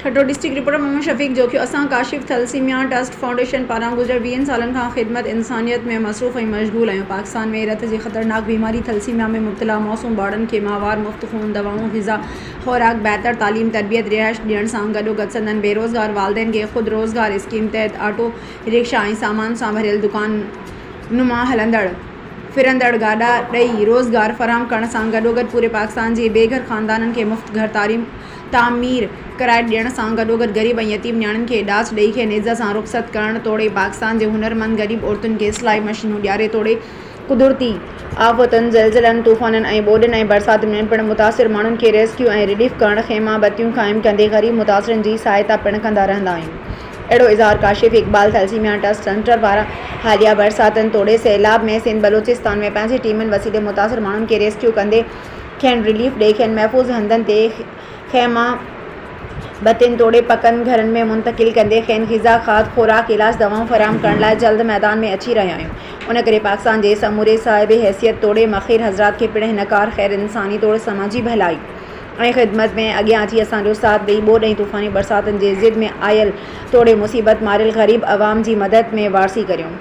ठट्टो district reporter Mohammad Shafiq जो कि असां काशिफ थैलेसीमिया ट्रस्ट फाउंडेशन पारां गुज़र 20 सालन खां ख़िदमत इंसानियत में मसरूफ़ ऐं मशगूल आहियूं। पाकिस्तान में रत जी ख़तरनाक बीमारी थैलेसीमिया में मुब्तला मासूम ॿारनि खे माहवार मुफ़्त खून दवाऊं ग़िज़ा ख़ुराक बहितर तालीम तरबियत रिहाइश ॾियण सां गॾोगॾु संदन बेरोज़गार वालिदैन खे ख़ुदि रोज़गार स्कीम तहत ऑटो रिक्शा ऐं सामान सां भरियल दुकान नुमा हलंदड़ फिरंदड़ गाॾा ॾेई रोज़गार फ़राहम करण सां गॾोगॾु पूरे पाकिस्तान जे बेघर ख़ानदाननि खे मुफ़्त घर तामीर कराए ॾियण सां गॾोगॾु ग़रीब ऐं यतीम नियाणियुनि खे डाच ॾेई खेनि इज़त सां रुख़सत करण तोड़े पाकिस्तान जे हुनरमंद ग़रीब औरतुनि खे सिलाई मशीनूं ॾियारे तोड़े कुदरती आफ़तुनि ज़लज़लनि तूफ़ाननि ऐं ॿोॾियुनि ऐं बरसाति में पिणु मुतासिर माण्हुनि खे रेस्क्यू ऐं रिलीफ करण ख़ेमा बत्तियूं क़ाइमु कंदे ग़रीब मुतासिरनि जी सहायता पिणु कंदा रहंदा आहियूं। अहिड़ो इज़हार Kashif Iqbal thalassemia trust centre पारां हालिया बरसातनि तोड़े सैलाब में सिंध बलूचिस्तान में पंहिंजी टीमुनि वसीले मुतासिर माण्हुनि खे रेस्क्यू कंदे खेनि रिलीफ ॾेई खेनि महफ़ूज़ हंधनि ते ख़ैमा बत्तियुनि तोड़े पकनि घरनि में मुंतक़िल कंदे खेनि ग़िज़ा खाद ख़ुराक इलाज दवाऊं फ़राहम करण लाइ जल्द मैदान में अची रहिया आहियूं। उन करे पाकिस्तान जे समूरे साहिब हैसियत तोड़े मख़ीर हज़रात खे पिणु हिन कार ख़ैर इंसानी तोड़े समाजी भलाई ऐं ख़िदमत में अॻियां अची असांजो साथ ॾेई ॿोॾि ऐं तूफ़ानी बरसातनि जे ज़िद में आयल तोड़े मुसीबत मारियल ग़रीब अवाम जी मदद में वारसी करियूं।